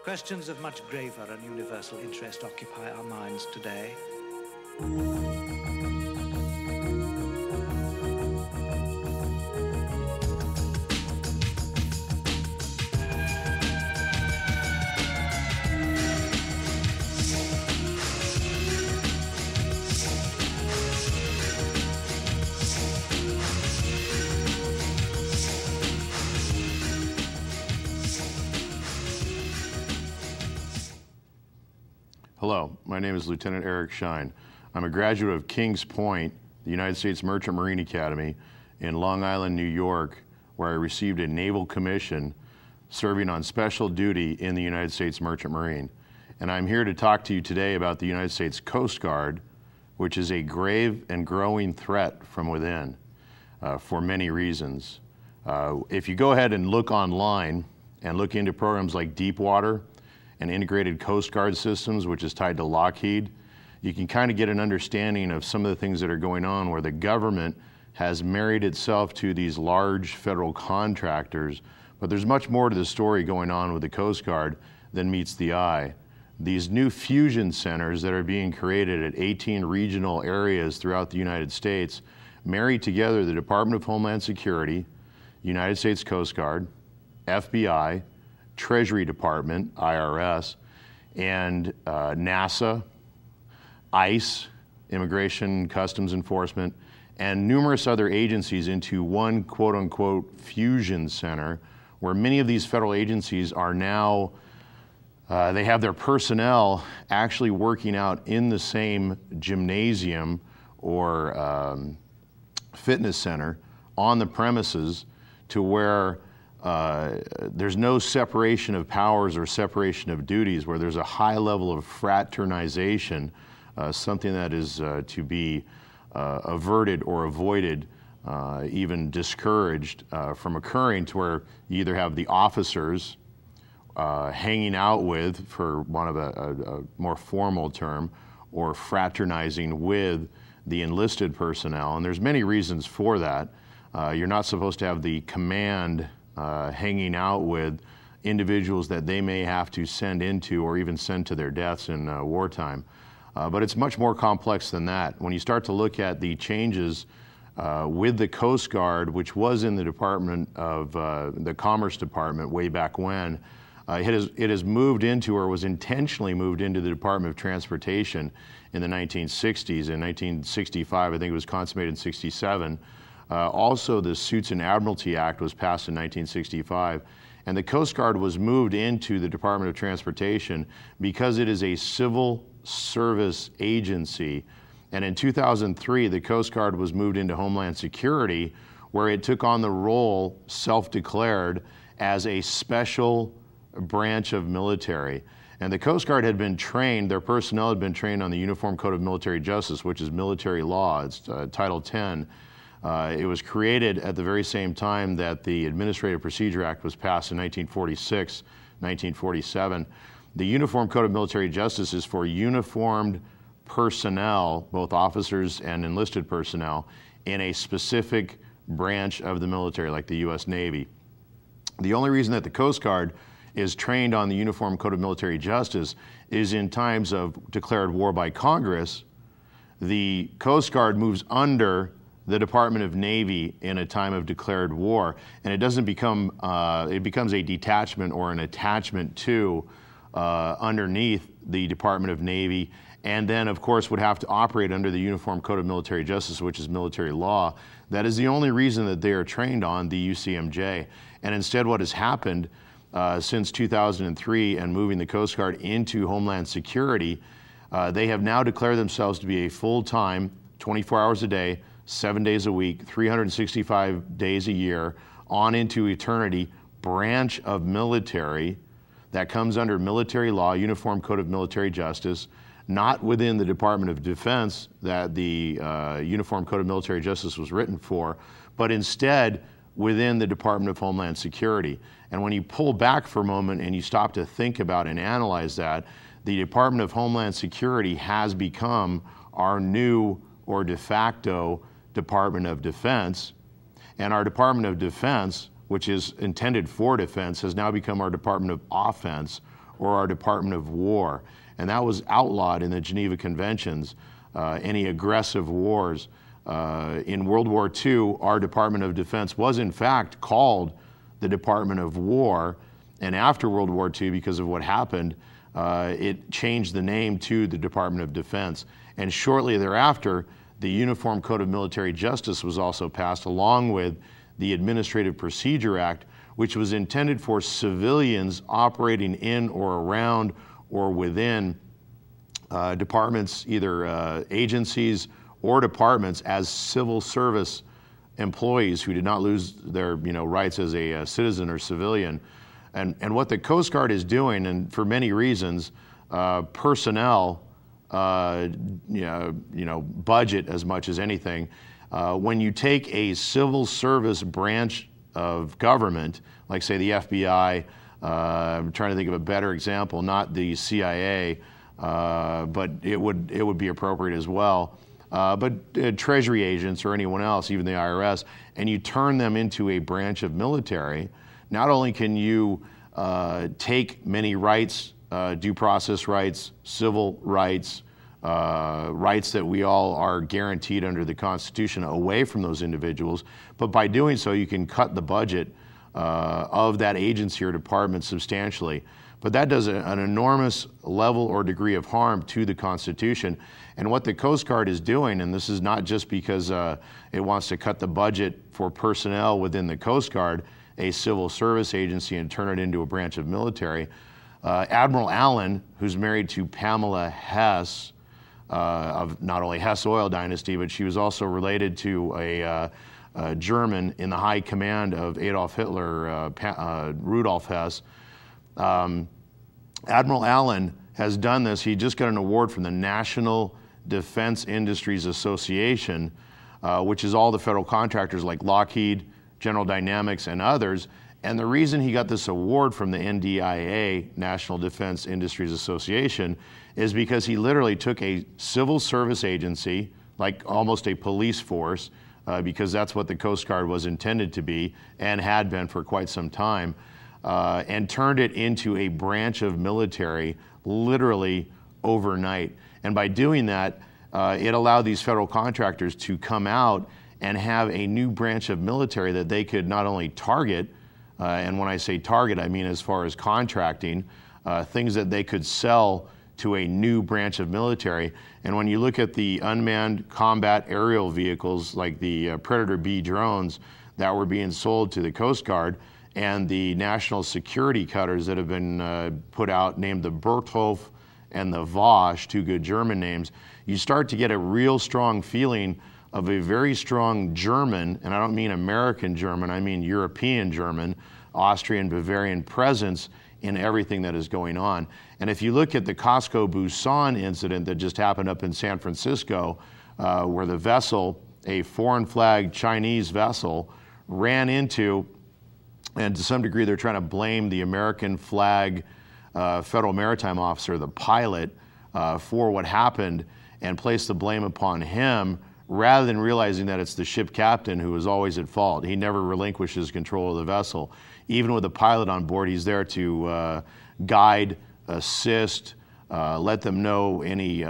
Questions of much graver and universal interest occupy our minds today. Hello, my name is Lieutenant Eric Shine. I'm a graduate of Kings Point, the United States Merchant Marine Academy in Long Island, New York, where I received a naval commission serving on special duty in the United States Merchant Marine. And I'm here to talk to you today about the United States Coast Guard, which is a grave and growing threat from within for many reasons. If you go ahead and look online and look into programs like Deepwater and Integrated Coast Guard Systems, which is tied to Lockheed, you can kind of get an understanding of some of the things that are going on where the government has married itself to these large federal contractors, but there's much more to the story going on with the Coast Guard than meets the eye. These new fusion centers that are being created at 18 regional areas throughout the United States marry together the Department of Homeland Security, United States Coast Guard, FBI, Treasury Department, IRS, and NASA, ICE, Immigration Customs Enforcement, and numerous other agencies into one quote-unquote fusion center where many of these federal agencies are now, they have their personnel actually working out in the same gymnasium or fitness center on the premises to where there's no separation of powers or separation of duties, where there's a high level of fraternization, something that is to be averted or avoided, even discouraged from occurring, to where you either have the officers hanging out with, for want of a more formal term, or fraternizing with the enlisted personnel. And there's many reasons for that. You're not supposed to have the command hanging out with individuals that they may have to send into or even send to their deaths in wartime. But it's much more complex than that. When you start to look at the changes with the Coast Guard, which was in the Department of the Commerce Department way back when, it has moved into, or was intentionally moved into, the Department of Transportation in the 1960s. In 1965, I think it was consummated in 67. Also, the Suits and Admiralty Act was passed in 1965, and the Coast Guard was moved into the Department of Transportation because it is a civil service agency. And in 2003, the Coast Guard was moved into Homeland Security, where it took on the role, self-declared, as a special branch of military. And the Coast Guard had been trained, their personnel had been trained on the Uniform Code of Military Justice, which is military law. It's Title 10. It was created at the very same time that the Administrative Procedure Act was passed in 1946, 1947. The Uniform Code of Military Justice is for uniformed personnel, both officers and enlisted personnel, in a specific branch of the military, like the U.S. Navy. The only reason that the Coast Guard is trained on the Uniform Code of Military Justice is in times of declared war by Congress. The Coast Guard moves under the Department of Navy in a time of declared war, and it doesn't become, it becomes a detachment or an attachment to underneath the Department of Navy, and then of course would have to operate under the Uniform Code of Military Justice, which is military law. That is the only reason that they are trained on the UCMJ. And instead, what has happened since 2003 and moving the Coast Guard into Homeland Security, they have now declared themselves to be a full-time, 24 hours a day, 7 days a week, 365 days a year, on into eternity, branch of military that comes under military law, Uniform Code of Military Justice, not within the Department of Defense that the Uniform Code of Military Justice was written for, but instead within the Department of Homeland Security. And when you pull back for a moment and you stop to think about and analyze that, the Department of Homeland Security has become our new or de facto Department of Defense, and our Department of Defense, which is intended for defense, has now become our Department of Offense, or our Department of War. And that was outlawed in the Geneva Conventions, any aggressive wars. In World War II, our Department of Defense was in fact called the Department of War, and after World War II, because of what happened, it changed the name to the Department of Defense. And shortly thereafter, the Uniform Code of Military Justice was also passed, along with the Administrative Procedure Act, which was intended for civilians operating in or around or within departments, either agencies or departments, as civil service employees who did not lose their rights as a citizen or civilian. And what the Coast Guard is doing, and for many reasons, personnel, budget as much as anything. When you take a civil service branch of government, like say the FBI, I'm trying to think of a better example, not the CIA, but it would be appropriate as well. But Treasury agents or anyone else, even the IRS, and you turn them into a branch of military, not only can you take many rights, due process rights, civil rights, rights that we all are guaranteed under the Constitution away from those individuals, but by doing so you can cut the budget of that agency or department substantially. But that does an enormous level or degree of harm to the Constitution. And what the Coast Guard is doing, and this is not just because it wants to cut the budget for personnel within the Coast Guard, a civil service agency, and turn it into a branch of military. Admiral Allen, who's married to Pamela Hess, of not only Hess Oil Dynasty, but she was also related to a German in the high command of Adolf Hitler, Rudolf Hess. Admiral Allen has done this. He just got an award from the National Defense Industries Association, which is all the federal contractors like Lockheed, General Dynamics, and others. And the reason he got this award from the NDIA, National Defense Industries Association, is because he literally took a civil service agency, like almost a police force, because that's what the Coast Guard was intended to be and had been for quite some time, and turned it into a branch of military literally overnight. And by doing that, it allowed these federal contractors to come out and have a new branch of military that they could not only target, and when I say target, I mean as far as contracting, things that they could sell to a new branch of military. And when you look at the unmanned combat aerial vehicles like the Predator B drones that were being sold to the Coast Guard, and the national security cutters that have been put out, named the Bertholf and the Vosch, two good German names, you start to get a real strong feeling of a very strong German, and I don't mean American German, I mean European German, Austrian, Bavarian presence in everything that is going on. And if you look at the Costco Busan incident that just happened up in San Francisco, where the vessel, a foreign flag Chinese vessel, ran into, and to some degree they're trying to blame the American flag Federal Maritime Officer, the pilot, for what happened, and place the blame upon him, rather than realizing that it's the ship captain who is always at fault. He never relinquishes control of the vessel. Even with the pilot on board, he's there to guide, assist, let them know any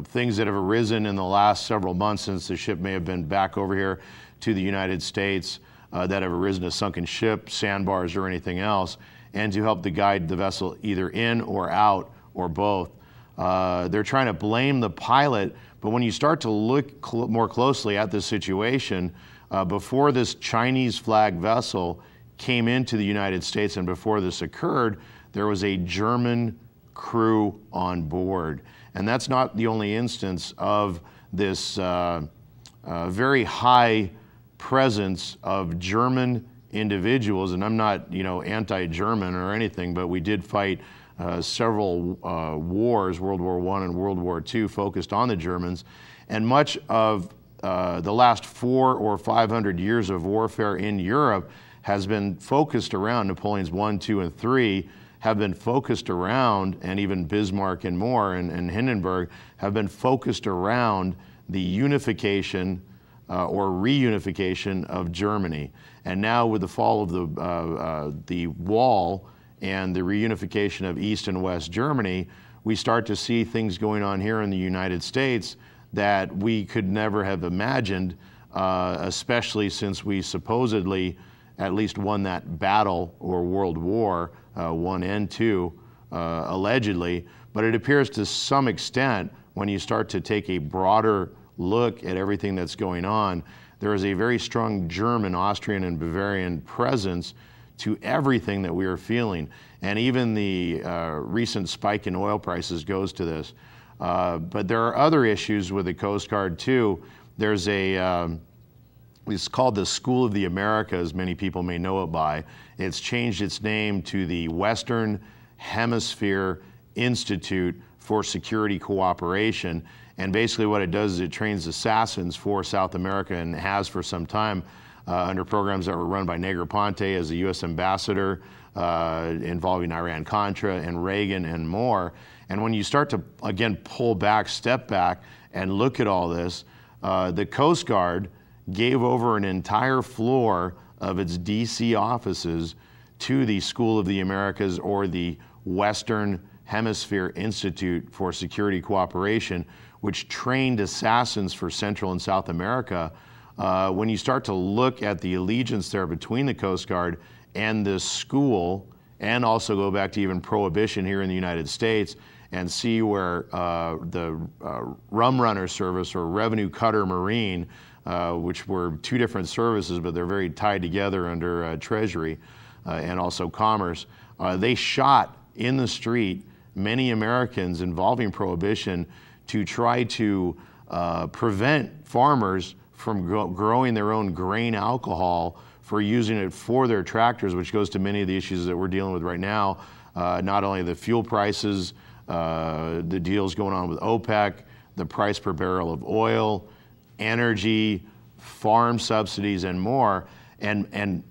things that have arisen in the last several months since the ship may have been back over here to the United States, that have arisen, a sunken ship, sandbars, or anything else, and to help to guide the vessel either in or out or both. They're trying to blame the pilot, but when you start to look more closely at this situation, before this Chinese flag vessel came into the United States and before this occurred, there was a German crew on board. And that's not the only instance of this very high presence of German individuals. And I'm not, anti-German or anything, but we did fight several wars, World War I and World War II, focused on the Germans. And much of the last 400 or 500 years of warfare in Europe has been focused around Napoleon's 1, 2, and 3, have been focused around, and even Bismarck and more, and Hindenburg, have been focused around the unification or reunification of Germany. And now with the fall of the wall and the reunification of East and West Germany, we start to see things going on here in the United States that we could never have imagined, especially since we supposedly at least won that battle or World War I and II, allegedly. But it appears to some extent, when you start to take a broader look at everything that's going on, there is a very strong German, Austrian, and Bavarian presence to everything that we are feeling. And even the recent spike in oil prices goes to this. But there are other issues with the Coast Guard too. There's it's called the School of the Americas, many people may know it by. It's changed its name to the Western Hemisphere Institute for Security Cooperation. And basically what it does is it trains assassins for South America, and has for some time under programs that were run by Negroponte as the U.S. ambassador, involving Iran-Contra and Reagan and more. And when you start to, again, pull back, step back, and look at all this, the Coast Guard gave over an entire floor of its DC offices to the School of the Americas, or the Western Hemisphere Institute for Security Cooperation, which trained assassins for Central and South America. When you start to look at the allegiance there between the Coast Guard and this school, and also go back to even Prohibition here in the United States, and see where the Rum Runner Service or Revenue Cutter Marine, which were two different services, but they're very tied together under Treasury and also Commerce, they shot in the street many Americans involving Prohibition to try to prevent farmers from growing their own grain alcohol for using it for their tractors, which goes to many of the issues that we're dealing with right now. Not only the fuel prices, the deals going on with OPEC, the price per barrel of oil, energy, farm subsidies, and more. And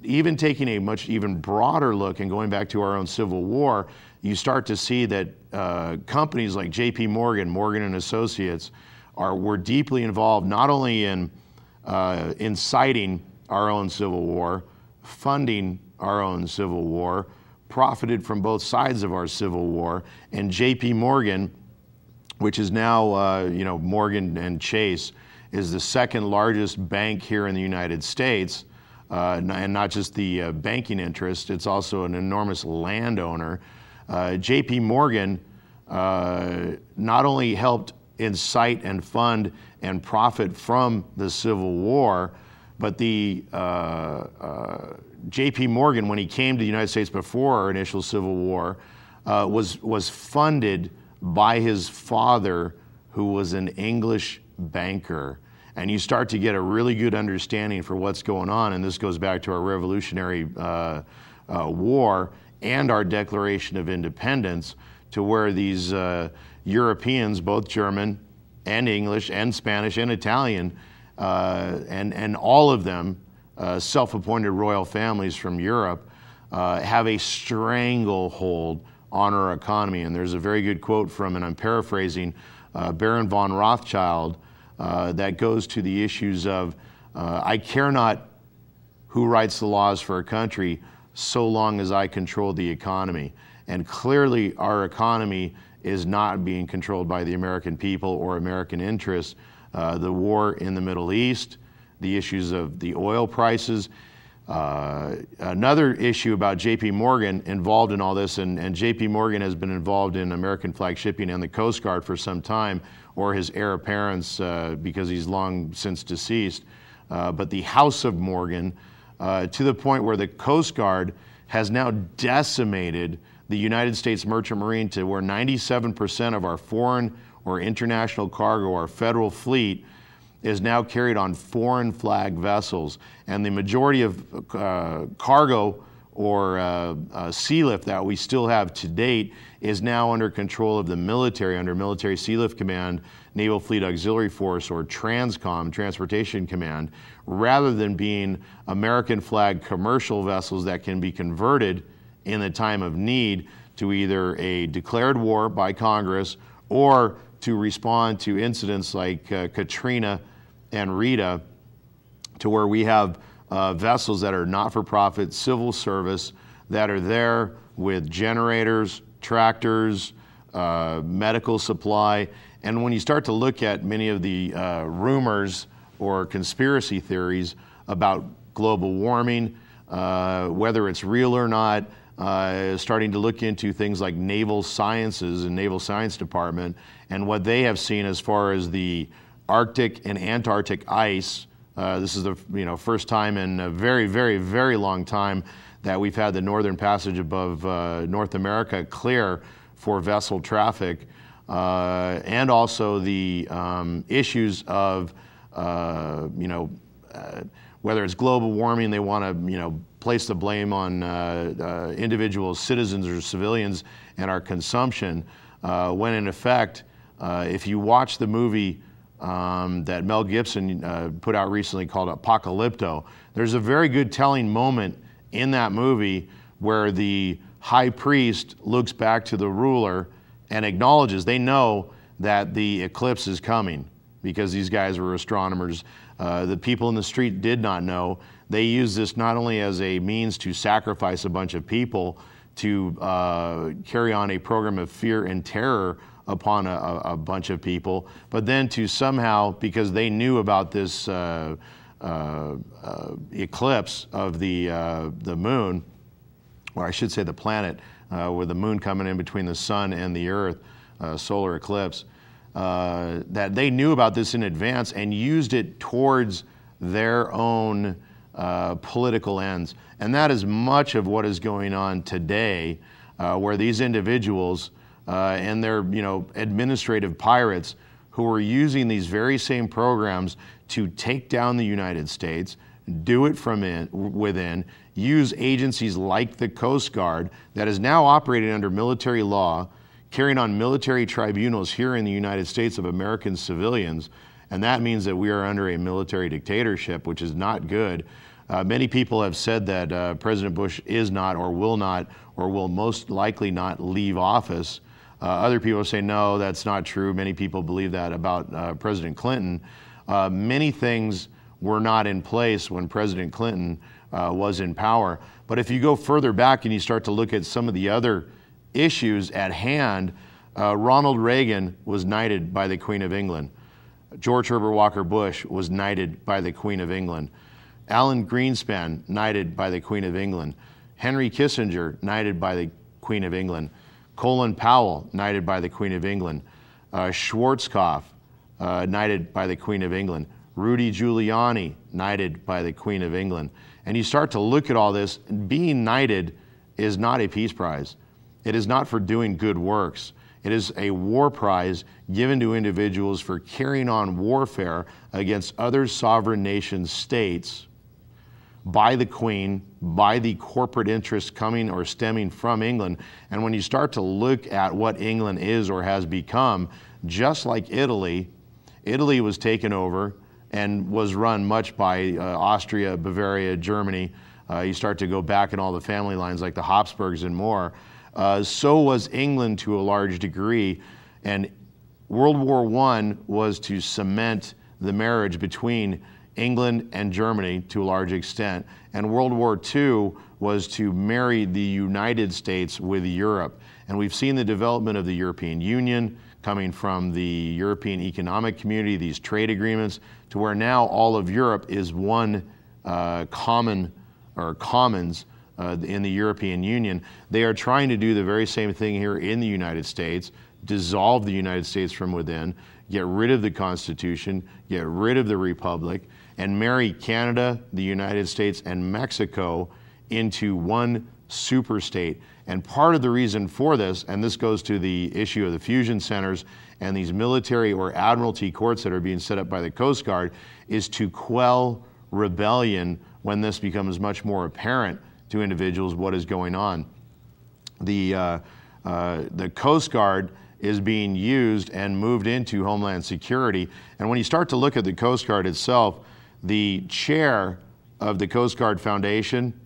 even taking a much even broader look and going back to our own Civil War, you start to see that companies like J.P. Morgan, Morgan & Associates, were deeply involved not only in inciting our own Civil War, funding our own Civil War, profited from both sides of our Civil War, and J.P. Morgan, which is now Morgan and Chase, is the second largest bank here in the United States, and not just the banking interest, it's also an enormous landowner. J.P. Morgan not only helped incite and fund and profit from the Civil War, but the J.P. Morgan, when he came to the United States before our initial Civil War, was funded by his father, who was an English banker. And you start to get a really good understanding for what's going on, and this goes back to our Revolutionary War and our Declaration of Independence, to where these Europeans, both German and English and Spanish and Italian, and all of them self-appointed royal families from Europe, have a stranglehold on our economy. And there's a very good quote from, and I'm paraphrasing, Baron von Rothschild, that goes to the issues of, I care not who writes the laws for a country, so long as I control the economy. And clearly our economy is not being controlled by the American people or American interests. The war in the Middle East, the issues of the oil prices. Another issue about J.P. Morgan involved in all this, and J.P. Morgan has been involved in American flag shipping and the Coast Guard for some time, or his heir apparents, because he's long since deceased. But the House of Morgan, to the point where the Coast Guard has now decimated the United States Merchant Marine to where 97% of our foreign or international cargo, our federal fleet, is now carried on foreign flag vessels. And the majority of cargo or sea lift that we still have to date is now under control of the military, under Military Sea Lift Command, Naval Fleet Auxiliary Force, or TRANSCOM, Transportation Command, rather than being American flag commercial vessels that can be converted in the time of need to either a declared war by Congress or to respond to incidents like Katrina and Rita, to where we have vessels that are not-for-profit, civil service, that are there with generators, tractors, medical supply. And when you start to look at many of the rumors or conspiracy theories about global warming, whether it's real or not, starting to look into things like naval sciences and Naval Science Department and what they have seen as far as the Arctic and Antarctic ice. This is the first time in a very, very, very long time that we've had the northern passage above North America clear for vessel traffic, and also the issues of whether it's global warming, they want to place the blame on individual citizens or civilians and our consumption, when in effect, if you watch the movie that Mel Gibson put out recently called Apocalypto, there's a very good telling moment in that movie where the high priest looks back to the ruler and acknowledges they know that the eclipse is coming because these guys were astronomers. The people in the street did not know. They used this not only as a means to sacrifice a bunch of people to carry on a program of fear and terror upon a bunch of people, but then to somehow, because they knew about this eclipse of the moon, or I should say the planet, with the moon coming in between the sun and the earth, solar eclipse, that they knew about this in advance and used it towards their own political ends. And that is much of what is going on today, where these individuals and their administrative pirates who are using these very same programs to take down the United States, do it from within, use agencies like the Coast Guard that is now operating under military law, carrying on military tribunals here in the United States of American civilians, and that means that we are under a military dictatorship, which is not good. Many people have said that President Bush is not or will most likely not leave office. Other people say, no, that's not true. Many people believe that about President Clinton. Many things were not in place when President Clinton was in power. But if you go further back and you start to look at some of the other issues at hand, Ronald Reagan was knighted by the Queen of England. George Herbert Walker Bush was knighted by the Queen of England. Alan Greenspan, knighted by the Queen of England. Henry Kissinger, knighted by the Queen of England. Colin Powell, knighted by the Queen of England. Schwarzkopf, knighted by the Queen of England. Rudy Giuliani, knighted by the Queen of England. And you start to look at all this, being knighted is not a peace prize. It is not for doing good works. It is a war prize given to individuals for carrying on warfare against other sovereign nation states by the Queen, by the corporate interests coming or stemming from England. And when you start to look at what England is or has become, just like Italy, Italy was taken over and was run much by Austria, Bavaria, Germany. You start to go back in all the family lines like the Habsburgs and more. So was England to a large degree. And World War I was to cement the marriage between England and Germany to a large extent. And World War II was to marry the United States with Europe. And we've seen the development of the European Union coming from the European Economic Community, these trade agreements, to where now all of Europe is one commons in the European Union. They are trying to do the very same thing here in the United States, dissolve the United States from within, get rid of the Constitution, get rid of the Republic, and marry Canada, the United States, and Mexico into one super state. And part of the reason for this, and this goes to the issue of the fusion centers and these military or admiralty courts that are being set up by the Coast Guard, is to quell rebellion when this becomes much more apparent to individuals what is going on. The Coast Guard is being used and moved into Homeland Security. And when you start to look at the Coast Guard itself, the chair of the Coast Guard Foundation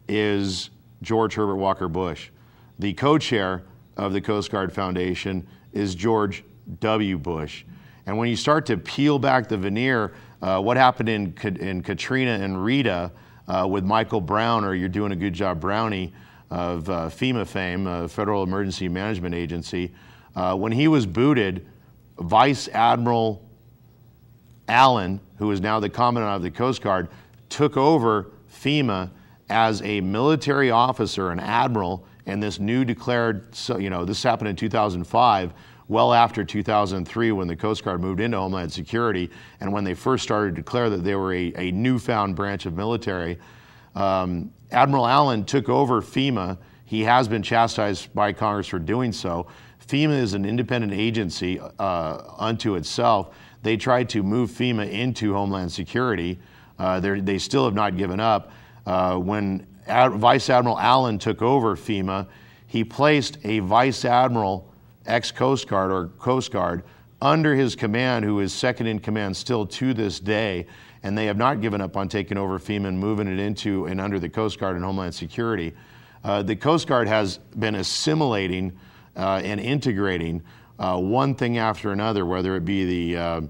is George Herbert Walker Bush. The co-chair of the Coast Guard Foundation is George W. Bush. And when you start to peel back the veneer, what happened in Katrina and Rita with Michael Brown, or You're Doing a Good Job, Brownie, FEMA fame, Federal Emergency Management Agency. When he was booted, Vice Admiral Allen, who is now the Commandant of the Coast Guard, took over FEMA as a military officer, an admiral, and this new declared, this happened in 2005, well after 2003 when the Coast Guard moved into Homeland Security and when they first started to declare that they were a newfound branch of military. Admiral Allen took over FEMA. He has been chastised by Congress for doing so. FEMA is an independent agency unto itself. They tried to move FEMA into Homeland Security. They still have not given up. When Vice Admiral Allen took over FEMA, he placed a Vice Admiral, ex-Coast Guard or Coast Guard, under his command, who is second in command still to this day, and they have not given up on taking over FEMA and moving it into and under the Coast Guard and Homeland Security. The Coast Guard has been assimilating and integrating one thing after another, whether it be the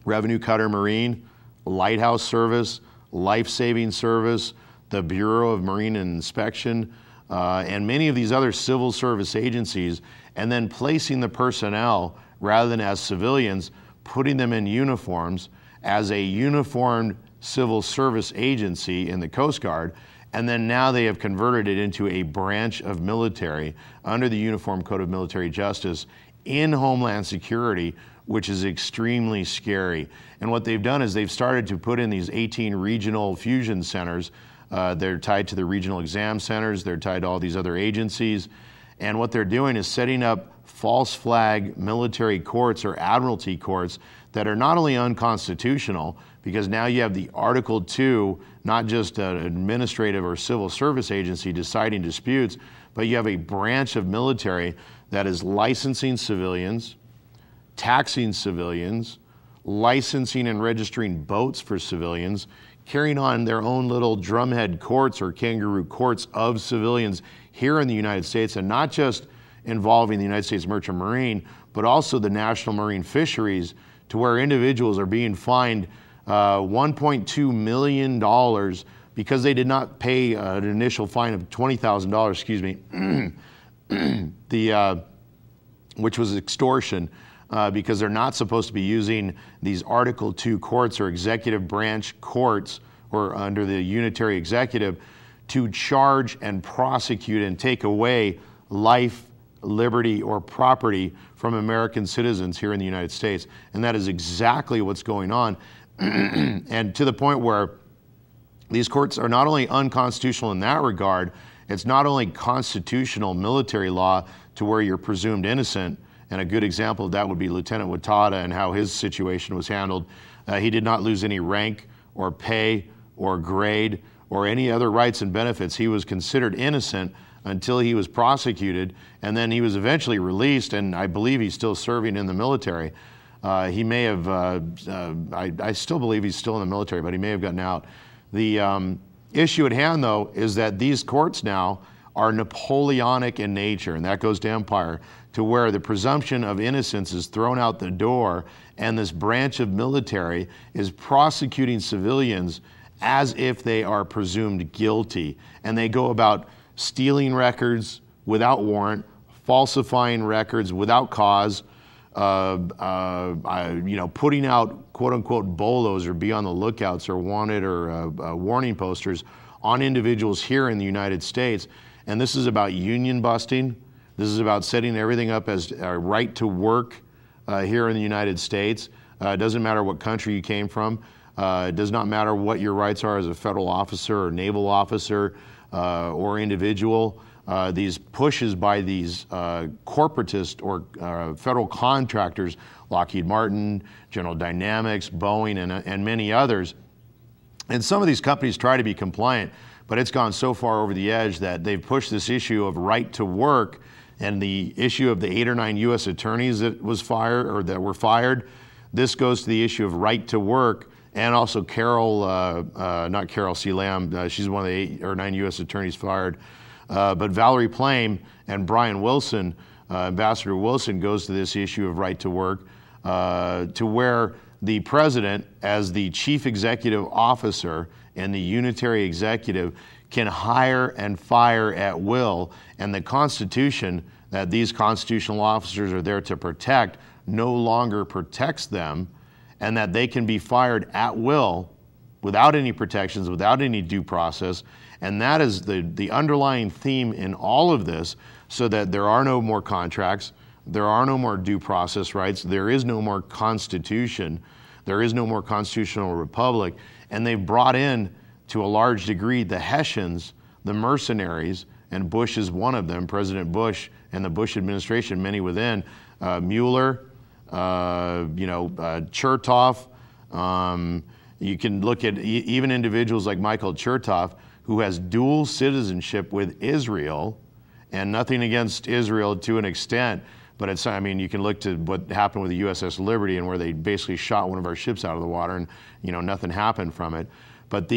Revenue Cutter Marine, Lighthouse Service, Life-Saving Service, the Bureau of Marine Inspection, and many of these other civil service agencies, and then placing the personnel, rather than as civilians, putting them in uniforms as a uniformed civil service agency in the Coast Guard, and then now they have converted it into a branch of military under the Uniform Code of Military Justice in Homeland Security, which is extremely scary. And what they've done is they've started to put in these 18 regional fusion centers. They're tied to the regional exam centers. They're tied to all these other agencies. And what they're doing is setting up false flag military courts or admiralty courts that are not only unconstitutional, because now you have the Article 2, not just an administrative or civil service agency deciding disputes, but you have a branch of military that is licensing civilians, taxing civilians, licensing and registering boats for civilians, carrying on their own little drumhead courts or kangaroo courts of civilians here in the United States, and not just involving the United States Merchant Marine, but also the National Marine Fisheries, to where individuals are being fined $1.2 million because they did not pay an initial fine of $20,000, excuse me, which was extortion, because they're not supposed to be using these Article 2 courts or executive branch courts or under the unitary executive to charge and prosecute and take away life, liberty, or property from American citizens here in the United States. And that is exactly what's going on. And to the point where these courts are not only unconstitutional in that regard, it's not only constitutional military law to where you're presumed innocent. And a good example of that would be Lieutenant Watada and how his situation was handled. He did not lose any rank or pay or grade or any other rights and benefits. He was considered innocent until he was prosecuted, and then he was eventually released, and I believe he's still serving in the military. He may have, I still believe he's still in the military, but he may have gotten out. The issue at hand, though, is that these courts now are Napoleonic in nature, and that goes to empire, to where the presumption of innocence is thrown out the door, and this branch of military is prosecuting civilians as if they are presumed guilty. And they go about stealing records without warrant, falsifying records without cause, putting out quote-unquote bolos or be on the lookouts or wanted or warning posters on individuals here in the United States. And this is about union busting. This is about setting everything up as a right to work here in the United States. It doesn't matter what country you came from. It does not matter what your rights are as a federal officer or naval officer or individual. These pushes by these corporatist or federal contractors, Lockheed Martin, General Dynamics, Boeing, and many others. And some of these companies try to be compliant, but it's gone so far over the edge that they've pushed this issue of right to work and the issue of the 8 or 9 U.S. attorneys that was fired or that were fired. This goes to the issue of right to work, and also not Carol C. Lamb, she's one of the 8 or 9 U.S. attorneys fired, but Valerie Plame and Brian Wilson, Ambassador Wilson, goes to this issue of right to work, to where the president, as the chief executive officer and the unitary executive, can hire and fire at will, and the Constitution that these constitutional officers are there to protect no longer protects them, and that they can be fired at will without any protections, without any due process. And that is the underlying theme in all of this, so that there are no more contracts, there are no more due process rights, there is no more Constitution, there is no more constitutional republic. And they've brought in, to a large degree, the Hessians, the mercenaries, and Bush is one of them, President Bush and the Bush administration, many within, Mueller, Chertoff. You can look at even individuals like Michael Chertoff, who has dual citizenship with Israel, and nothing against Israel to an extent, but it's, I mean, you can look to what happened with the USS Liberty, and where they basically shot one of our ships out of the water, and nothing happened from it. But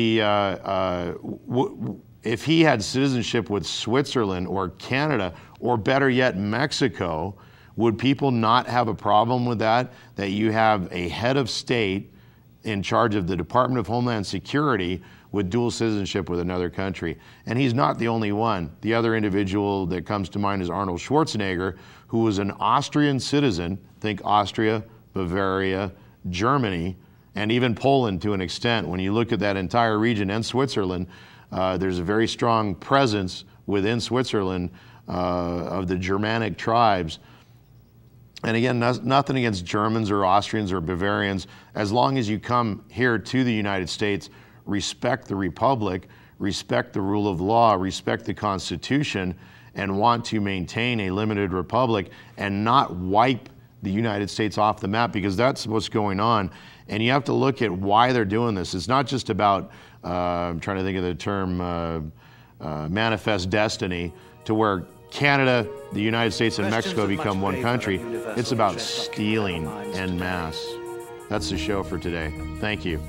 if he had citizenship with Switzerland or Canada, or better yet, Mexico, would people not have a problem with that? That you have a head of state in charge of the Department of Homeland Security with dual citizenship with another country. And he's not the only one. The other individual that comes to mind is Arnold Schwarzenegger, who was an Austrian citizen, think Austria, Bavaria, Germany, and even Poland to an extent. When you look at that entire region and Switzerland, there's a very strong presence within Switzerland of the Germanic tribes. And again, nothing against Germans or Austrians or Bavarians. As long as you come here to the United States, respect the Republic, respect the rule of law, respect the Constitution, and want to maintain a limited republic and not wipe the United States off the map, because that's what's going on. And you have to look at why they're doing this. It's not just about, I'm trying to think of the term, manifest destiny, to where Canada, the United States, and Mexico become one country. It's about stealing en masse. That's the show for today. Thank you.